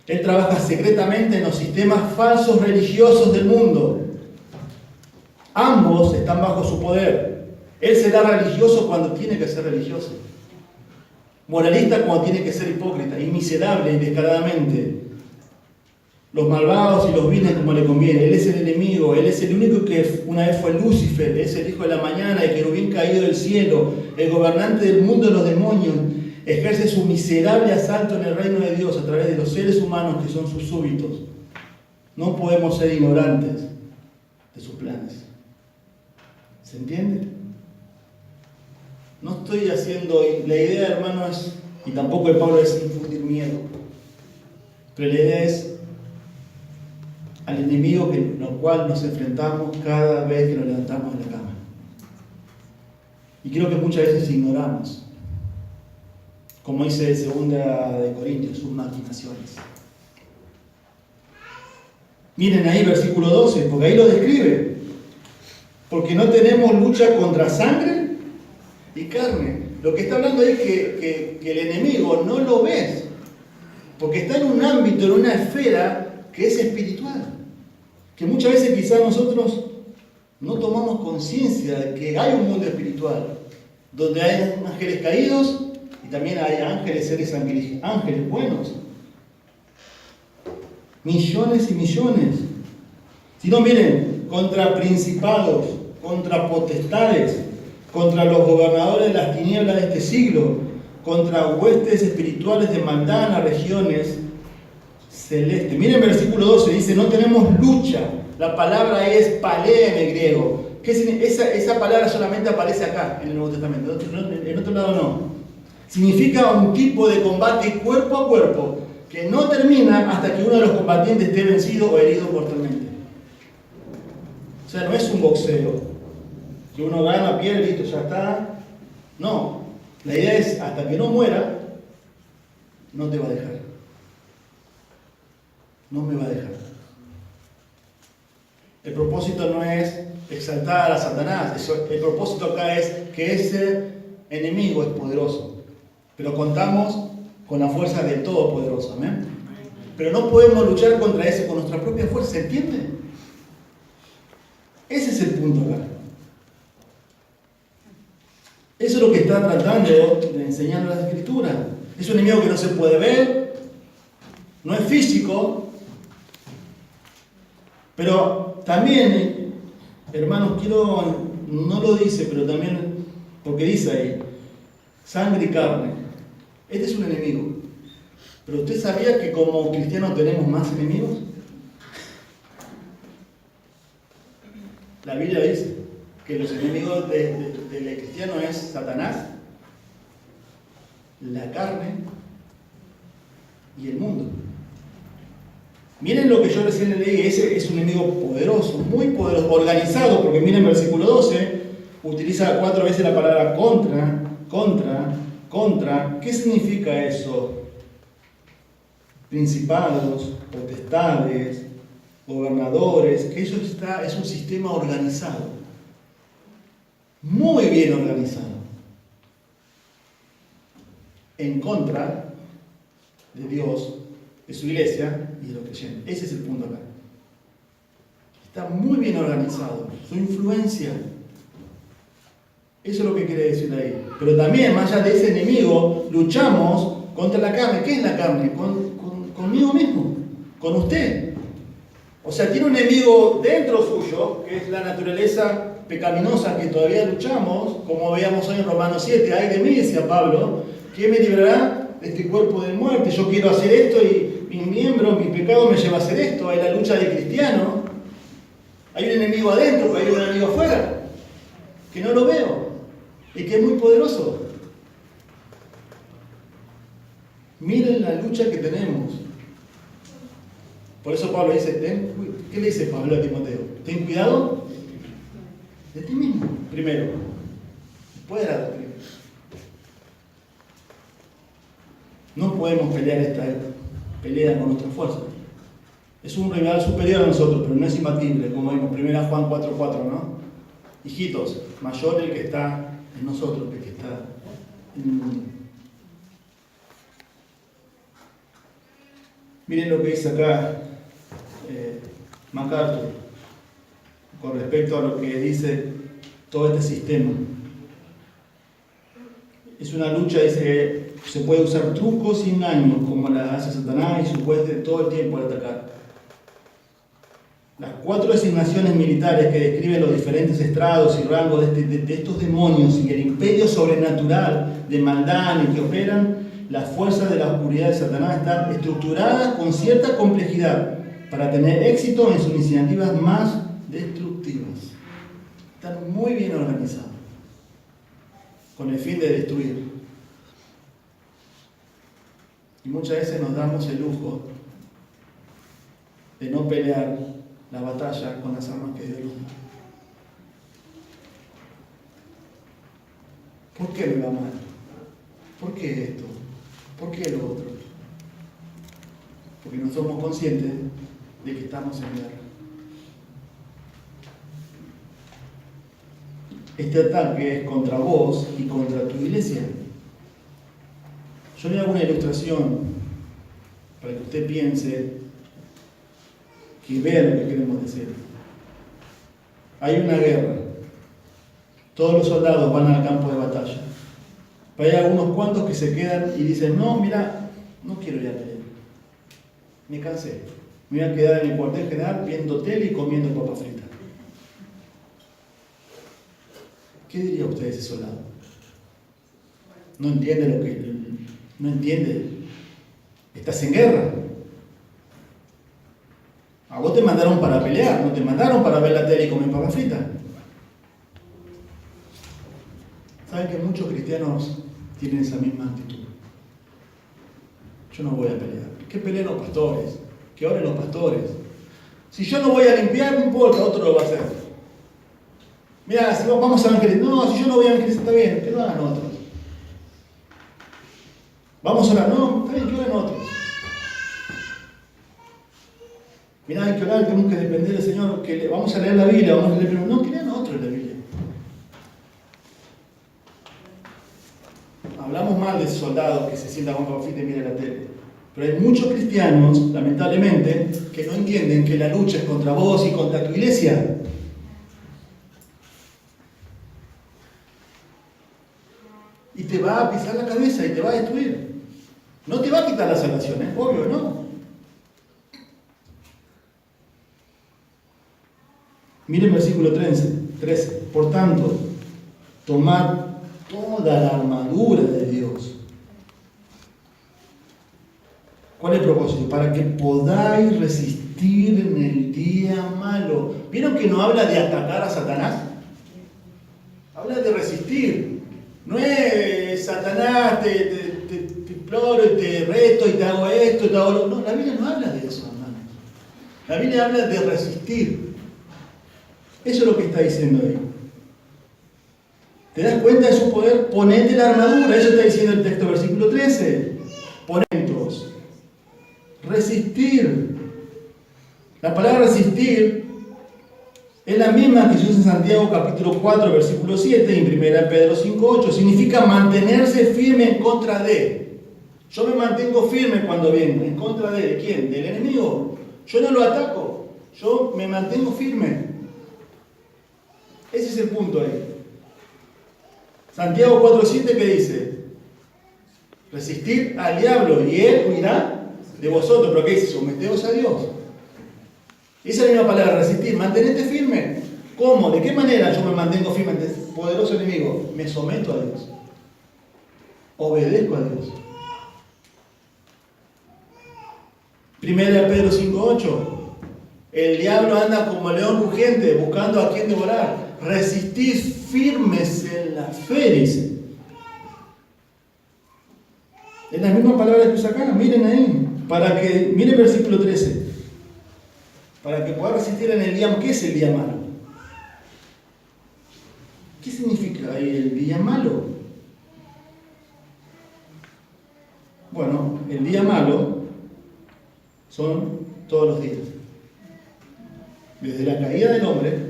Él trabaja secretamente en los sistemas falsos religiosos del mundo. Ambos están bajo su poder. Él será religioso cuando tiene que ser religioso. Moralista cuando tiene que ser hipócrita. Y miserable y descaradamente. Los malvados y los viles como le conviene. Él es el enemigo. Él es el único que una vez fue Lucifer. Es el hijo de la mañana, el querubín caído del cielo. El gobernante del mundo de los demonios. Ejerce su miserable asalto en el reino de Dios a través de los seres humanos que son sus súbditos. No podemos ser ignorantes de sus planes. ¿Se entiende? No estoy haciendo, la idea, hermano, es, y tampoco de Pablo es infundir miedo, pero la idea es al enemigo con el cual nos enfrentamos cada vez que nos levantamos de la cama. Y creo que muchas veces ignoramos, como dice 2 Corintios, sus maquinaciones. Miren ahí versículo 12, porque ahí lo describe. Porque no tenemos lucha contra sangre y carne. Lo que está hablando es que el enemigo no lo ves, porque está en un ámbito, en una esfera que es espiritual. Que muchas veces quizás nosotros no tomamos conciencia de que hay un mundo espiritual, donde hay ángeles caídos y también hay ángeles, seres ángeles buenos. Millones y millones. Si no, miren, contra principados, contra potestades, contra los gobernadores de las tinieblas de este siglo, contra huestes espirituales de maldad en las regiones celestes. Miren versículo 12, dice, no tenemos lucha. La palabra es palea en el griego. Esa palabra solamente aparece acá en el Nuevo Testamento, en otro lado no. Significa un tipo de combate cuerpo a cuerpo que no termina hasta que uno de los combatientes esté vencido o herido mortalmente. O sea, no es un boxeo. que uno gana, pierde, listo, ya está. No, la idea es hasta que no muera, no te va a dejar. No me va a dejar. El propósito no es exaltar a Satanás, el propósito acá es que ese enemigo es poderoso, pero contamos con la fuerza del Todopoderoso, ¿amén? Pero no podemos luchar contra ese con nuestra propia fuerza, ¿se entiende? Ese es el punto acá. Eso es lo que está tratando de enseñar la Escritura. Es un enemigo que no se puede ver, no es físico, pero también, hermanos, no lo dice, pero también, porque dice ahí, sangre y carne. Este es un enemigo. Pero ¿usted sabía que como cristianos tenemos más enemigos? La Biblia dice que los enemigos del cristiano es Satanás, la carne y el mundo. Miren lo que yo recién le leí, ese es un enemigo poderoso, muy poderoso, organizado, porque miren el versículo 12, utiliza 4 veces la palabra contra. ¿Qué significa eso? Principados, potestades, gobernadores, que eso es un sistema organizado, muy bien organizado, en contra de Dios, de su iglesia y de los creyentes. Ese es el punto acá. Está muy bien organizado, su influencia. Eso es lo que quiere decir ahí. Pero también, más allá de ese enemigo, luchamos contra la carne. ¿Qué es la carne? Conmigo mismo, con usted. O sea, tiene un enemigo dentro suyo, que es la naturaleza pecaminosa que todavía luchamos, como veíamos hoy en Romanos 7. Ay de mí, decía Pablo, ¿quién me librará de este cuerpo de muerte? Yo quiero hacer esto y mi pecado me lleva a hacer esto. Hay la lucha de cristiano. Hay un enemigo adentro, pero hay un enemigo afuera, que no lo veo y que es muy poderoso. Miren la lucha que tenemos. Por eso Pablo dice, ¿qué le dice Pablo a Timoteo? Ten cuidado de ti mismo, primero. Después de la doctrina. No podemos pelear esta pelea con nuestra fuerza. Es un rival superior a nosotros, pero no es imbatible, como vimos 1 Juan 4:4, ¿no? Hijitos, mayor el que está en nosotros que el que está en el mundo. Miren lo que dice acá MacArthur con respecto a lo que dice todo este sistema. Es una lucha, dice, se puede usar trucos y engaños como la hace Satanás y su juez todo el tiempo al atacar. Las 4 designaciones militares que describen los diferentes estrados y rangos de estos demonios y el imperio sobrenatural de maldad en el que operan, las fuerzas de la oscuridad de Satanás están estructuradas con cierta complejidad para tener éxito en sus iniciativas más destructivas. Están muy bien organizados, con el fin de destruir. Y muchas veces nos damos el lujo de no pelear la batalla con las armas que Dios nos da. ¿Por qué me va mal? ¿Por qué esto? ¿Por qué lo otro? Porque no somos conscientes de que estamos en guerra. Este ataque es contra vos y contra tu iglesia. Yo le hago una ilustración para que usted piense y vea lo que queremos decir. Hay una guerra. Todos los soldados van al campo de batalla. Pero hay algunos cuantos que se quedan y dicen, no, mira, no quiero ir a pelear. Me cansé. Me voy a quedar en el cuartel general viendo tele y comiendo papas fritas. ¿Qué diría usted de ese soldado? No entiende no entiende. Estás en guerra. A vos te mandaron para pelear, no te mandaron para ver la tele y comer papas fritas. ¿Saben que muchos cristianos tienen esa misma actitud? Yo no voy a pelear. ¿Qué peleen los pastores? ¿Que oren los pastores? Si yo no voy a limpiar, no importa, otro lo va a hacer. Mira, si vamos a evangelizar. No, si yo no voy a evangelizar, está bien, que lo hagan otros. Vamos a orar. No, está bien, que lo hagan otros. Mira, hay que orar, tenemos que depender del Señor. Que vamos a leer la Biblia, vamos a leer. No, que lean otros la Biblia. Hablamos mal de ese soldado que se sienta con confite y mira la tele. Pero hay muchos cristianos, lamentablemente, que no entienden que la lucha es contra vos y contra tu iglesia. Y te va a pisar la cabeza y te va a destruir. No te va a quitar la salvación, obvio, ¿no? Miren versículo 13. Por tanto, tomad toda la armadura de Dios. ¿Cuál es el propósito? Para que podáis resistir en el día malo. ¿Vieron que no habla de atacar a Satanás? Habla de resistir. No es Satanás, te imploro y te reto y te hago esto y te hago lo... No, la Biblia no habla de eso, hermano. La Biblia habla de resistir. Eso es lo que está diciendo ahí. ¿Te das cuenta de su poder? Ponete la armadura. Eso está diciendo el texto, versículo 13. Ponetos. Resistir. La palabra resistir es la misma que se usa en Santiago capítulo 4, versículo 7 y en 1 Pedro 5, 8. Significa mantenerse firme en contra de. Yo me mantengo firme cuando vengo. ¿En contra de quién? Del enemigo. Yo no lo ataco. Yo me mantengo firme. Ese es el punto ahí. Santiago 4, 7, ¿qué dice? Resistir al diablo y él huirá de vosotros. ¿Pero qué dice? Someteos a Dios. Esa es la misma palabra, resistir. Mantenete firme. ¿Cómo? ¿De qué manera yo me mantengo firme ante este poderoso enemigo? Me someto a Dios. Obedezco a Dios. 1 Pedro 5, 8. El diablo anda como león rugiente buscando a quien devorar. Resistid firmes en la fe, dice. Es la misma palabra que usa acá, miren ahí. Miren versículo 13. Para que pueda resistir en el día. ¿Qué es el día malo? ¿Qué significa ahí el día malo? Bueno, el día malo son todos los días. Desde la caída del hombre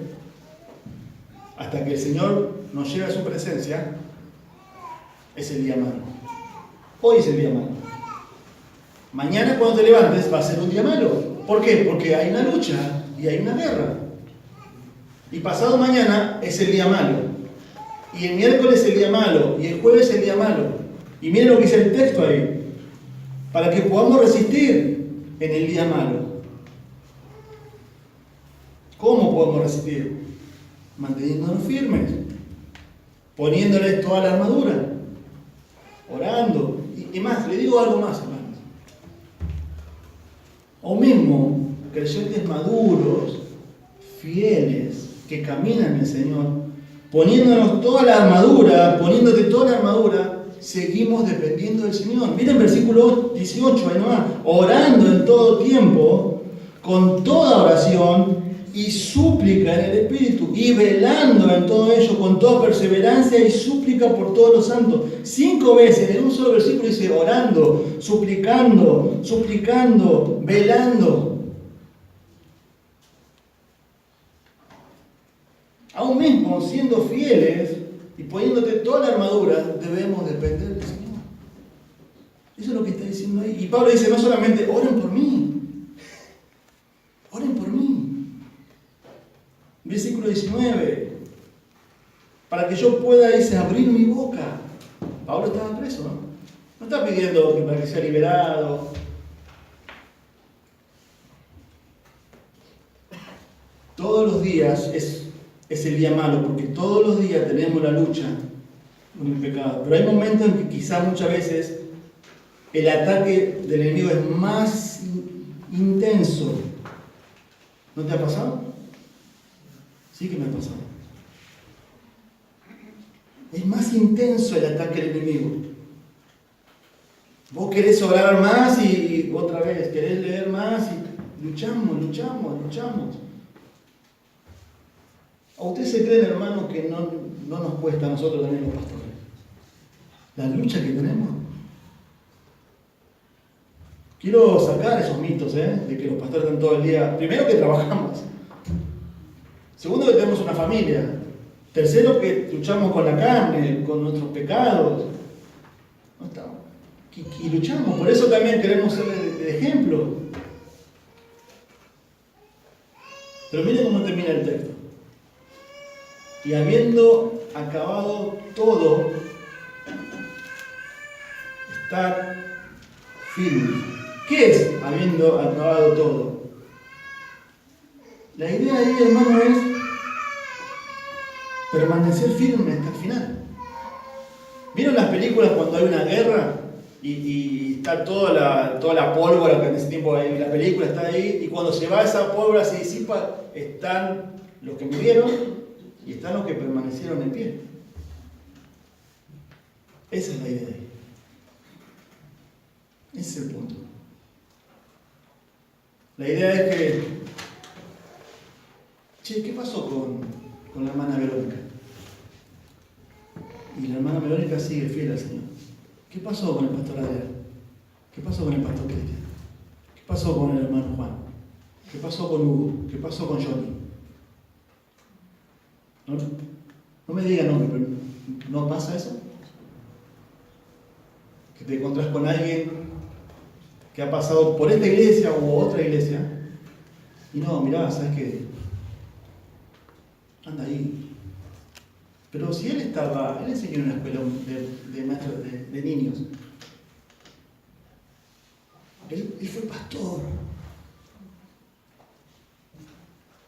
hasta que el Señor nos lleve a su presencia, es el día malo. Hoy es el día malo. Mañana cuando te levantes va a ser un día malo. ¿Por qué? Porque hay una lucha y hay una guerra. Y pasado mañana es el día malo. Y el miércoles es el día malo. Y el jueves es el día malo. Y miren lo que dice el texto ahí. Para que podamos resistir en el día malo. ¿Cómo podemos resistir? Manteniéndonos firmes, poniéndoles toda la armadura, orando. Y más, le digo algo más, hermanos. O mismo, creyentes maduros, fieles, que caminan en el Señor, poniéndonos toda la armadura, poniéndote toda la armadura, seguimos dependiendo del Señor. Miren versículo 18, ahí nomás. Orando en todo tiempo, con toda oración y súplica en el Espíritu, y velando en todo ello con toda perseverancia y súplica por todos los santos. 5 veces en un solo versículo dice orando, suplicando, velando. Aún mismo siendo fieles y poniéndote toda la armadura, debemos depender del Señor. Eso es lo que está diciendo ahí. Y Pablo dice, no solamente oren por mí, oren por mí. Versículo 19. Para que yo pueda, dice, abrir mi boca. Pablo estaba preso, ¿no? No está pidiendo que para que sea liberado. Todos los días es el día malo, porque todos los días tenemos la lucha con el pecado. Pero hay momentos en que quizás muchas veces el ataque del enemigo es más intenso. ¿No te ha pasado? Sí que me ha pasado. Es más intenso el ataque del enemigo. Vos querés orar más y otra vez, querés leer más y luchamos. ¿A usted se creen, hermano, que no nos cuesta a nosotros también los pastores? La lucha que tenemos. Quiero sacar esos mitos, de que los pastores están todo el día. Primero, que trabajamos. Segundo, que tenemos una familia. Tercero, que luchamos con la carne, con nuestros pecados. No estamos. Y luchamos. Por eso también queremos ser de ejemplo. Pero miren cómo termina el texto. Y habiendo acabado todo, estar firme. ¿Qué es habiendo acabado todo? La idea ahí, hermano, es permanecer firme hasta el final. ¿Vieron las películas cuando hay una guerra y está toda la pólvora, que en ese tiempo la película está ahí, y cuando se va esa pólvora, se disipa, están los que murieron y están los que permanecieron en pie? Esa es la idea ahí. Ese es el punto. La idea es que, ¿qué pasó con la hermana Verónica? Y la hermana Verónica sigue fiel al Señor. ¿Qué pasó con el pastor Adrián? ¿Qué pasó con el pastor Cristian? ¿Qué pasó con el hermano Juan? ¿Qué pasó con Hugo? ¿Qué pasó con Johnny? No me digan nombre, pero ¿no pasa eso? Que te encontrás con alguien que ha pasado por esta iglesia u otra iglesia, y no, mirá, ¿sabes qué? Anda ahí. Pero si él enseñó en una escuela de maestros de niños. Él fue pastor.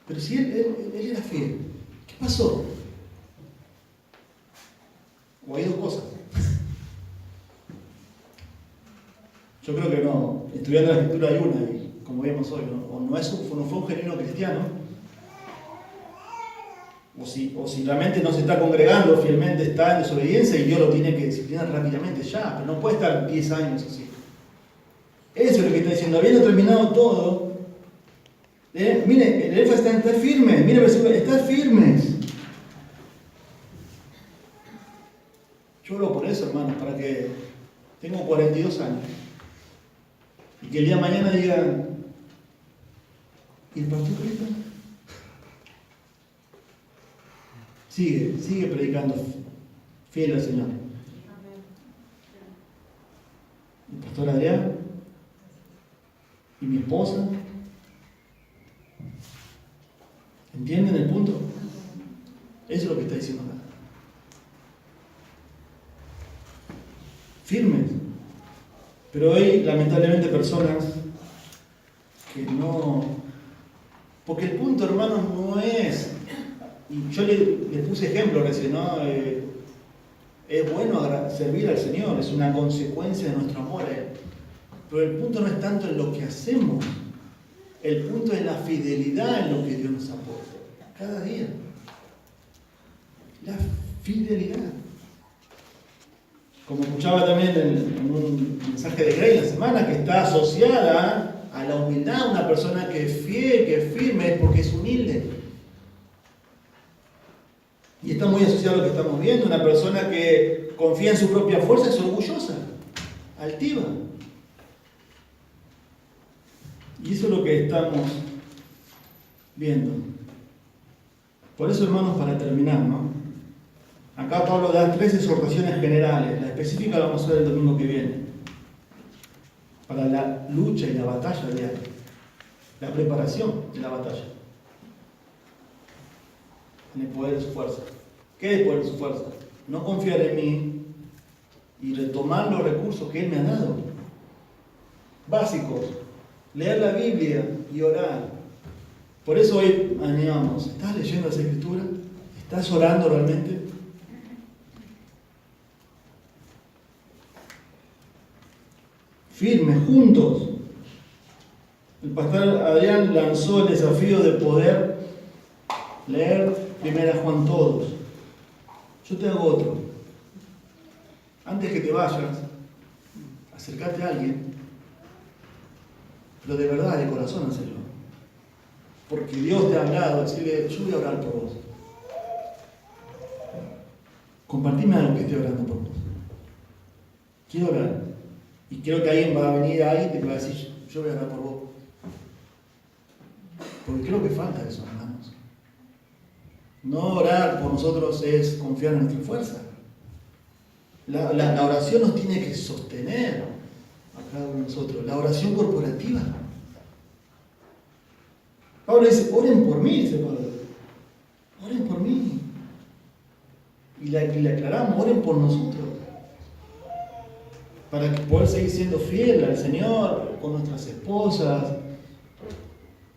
Pero si él era fiel, ¿qué pasó? O hay dos cosas. Yo creo que no. Estudiando la escritura hay una, y como vemos hoy, ¿no? O no fue un genuino cristiano, o si realmente no se está congregando fielmente, está en desobediencia y Dios lo tiene que disciplinar rápidamente ya, pero no puede estar 10 años así. Eso es lo que está diciendo. Habiendo terminado todo, mire, el énfasis está en estar firmes. Mire el versículo, estar firmes. Yo hablo por eso, hermanos, para que tengo 42 años. Y que el día de mañana digan, ¿y el pastor Cristo? Sigue predicando fiel al Señor. El pastor Adrián y mi esposa. ¿Entienden el punto? Eso es lo que está diciendo acá. Firmes. Pero hoy, lamentablemente, personas que no... Porque el punto, hermanos, no es... Y yo le puse ejemplo recién, ¿no? Es bueno servir al Señor, es una consecuencia de nuestro amor a Él. Pero el punto no es tanto en lo que hacemos. El punto es la fidelidad en lo que Dios nos aporta. Cada día. La fidelidad. Como escuchaba también en un mensaje de Grey la semana, que está asociada a la humildad. Una persona que es fiel, que es firme, es porque es humilde. Y está muy asociado a lo que estamos viendo. Una persona que confía en su propia fuerza es orgullosa, altiva. Y eso es lo que estamos viendo. Por eso, hermanos, para terminar, ¿no? Acá Pablo da 3 exhortaciones generales. La específica la vamos a ver el domingo que viene. Para la lucha y la batalla diaria. La preparación de la batalla. En el poder de su fuerza. ¿Qué es el poder de su fuerza? No confiar en mí y retomar los recursos que Él me ha dado. Básicos. Leer la Biblia y orar. Por eso hoy animamos. ¿Estás leyendo esa escritura? ¿Estás orando realmente? Firmes, juntos. El pastor Adrián lanzó el desafío de poder leer 1 Juan todos. Yo te hago otro. Antes que te vayas, acércate a alguien, pero de verdad, de corazón, hacerlo. Porque Dios te ha hablado, decirle, yo voy a orar por vos. Compartime algo que esté orando por vos. Quiero orar. Y creo que alguien va a venir ahí y te va a decir, yo voy a orar por vos. Porque creo que falta eso, hermanos. No orar por nosotros es confiar en nuestra fuerza. La oración nos tiene que sostener a cada uno de nosotros. La oración corporativa. Pablo dice, oren por mí, dice Pablo. Oren por mí. Y le aclaramos, oren por nosotros. Para que poder seguir siendo fiel al Señor con nuestras esposas.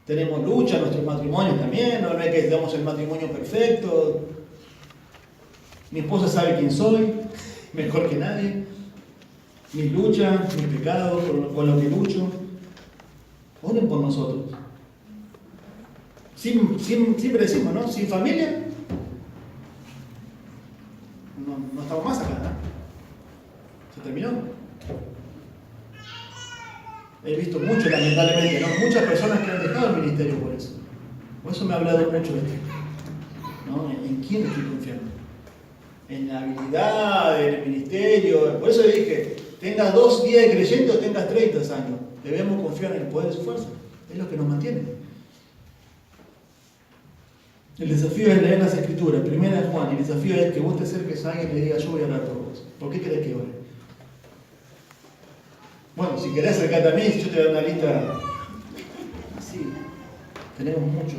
Tenemos lucha en nuestro matrimonio también, no es que tengamos el matrimonio perfecto. Mi esposa sabe quién soy, mejor que nadie. Mis luchas, mis pecados, con lo que lucho. Oren por nosotros. Siempre decimos, ¿no? Sin familia, no estamos más acá, ¿no? Se terminó. He visto mucho, lamentablemente, ¿no? Muchas personas que han dejado el ministerio por eso. Por eso me ha hablado mucho de esto, ¿no? ¿En quién estoy confiando? En la habilidad, en el ministerio. Por eso le dije, tengas 2 días de creyente o tengas 30 años. Debemos confiar en el poder de su fuerza. Es lo que nos mantiene. El desafío es leer las Escrituras, primera de Juan, y el desafío es que vos te acerques a alguien y le digas, yo voy a orar por vos. ¿Por qué querés que ore? Bueno, si querés acercarte a mí, yo te doy una lista así. Tenemos mucho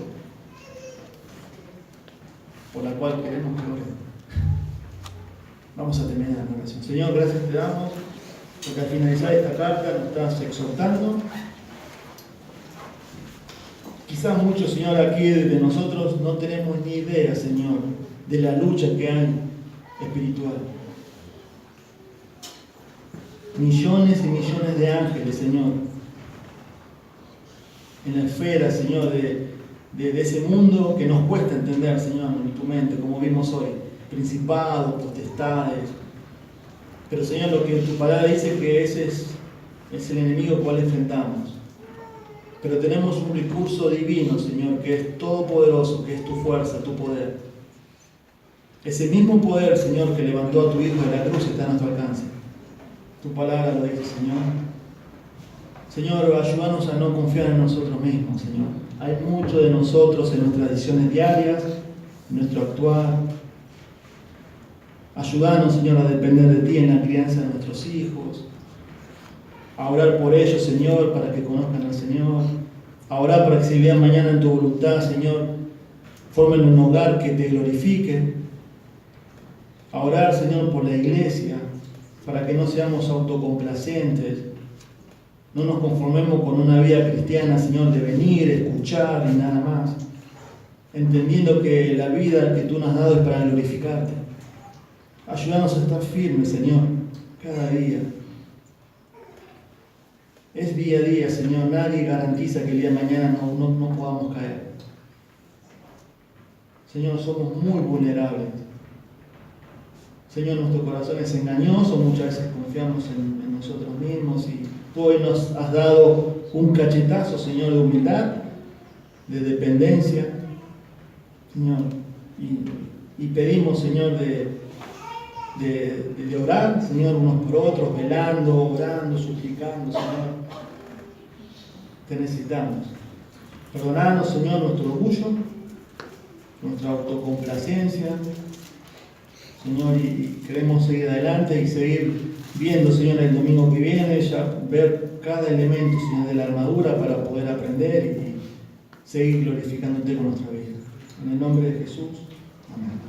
por la cual queremos que oren. Vamos a terminar la oración. Señor, gracias te damos, porque al finalizar esta carta nos estás exhortando. Quizás muchos, Señor, aquí de nosotros no tenemos ni idea, Señor, de la lucha que hay espiritual. Millones y millones de ángeles, Señor, en la esfera, Señor, de ese mundo que nos cuesta entender, Señor, en tu mente, como vimos hoy, principados, potestades. Pero, Señor, lo que tu palabra dice que ese es el enemigo al cual enfrentamos. Pero tenemos un recurso divino, Señor, que es todopoderoso, que es tu fuerza, tu poder. Ese mismo poder, Señor, que levantó a tu Hijo de la cruz está a nuestro alcance. Tu palabra lo dice, Señor. Señor, ayúdanos a no confiar en nosotros mismos, Señor. Hay mucho de nosotros en nuestras decisiones diarias, en nuestro actuar. Ayúdanos, Señor, a depender de ti en la crianza de nuestros hijos. A orar por ellos, Señor, para que conozcan al Señor. A orar para que si vean mañana en tu voluntad, Señor, formen un hogar que te glorifique. A orar, Señor, por la iglesia, para que no seamos autocomplacientes. No nos conformemos con una vida cristiana, Señor, de venir, escuchar y nada más. Entendiendo que la vida que tú nos has dado es para glorificarte. Ayúdanos a estar firmes, Señor, cada día. Es día a día, Señor. Nadie garantiza que el día de mañana no podamos caer. Señor, somos muy vulnerables. Señor, nuestro corazón es engañoso. Muchas veces confiamos en nosotros mismos. Y tú hoy nos has dado un cachetazo, Señor, de humildad, de dependencia. Señor, y pedimos, Señor, de orar, Señor, unos por otros, velando, orando, suplicando, Señor. Te necesitamos. Perdónanos, Señor, nuestro orgullo, nuestra autocomplacencia, Señor, y queremos seguir adelante y seguir viendo, Señor, el domingo que viene, ya ver cada elemento, Señor, de la armadura para poder aprender y seguir glorificándote con nuestra vida. En el nombre de Jesús. Amén.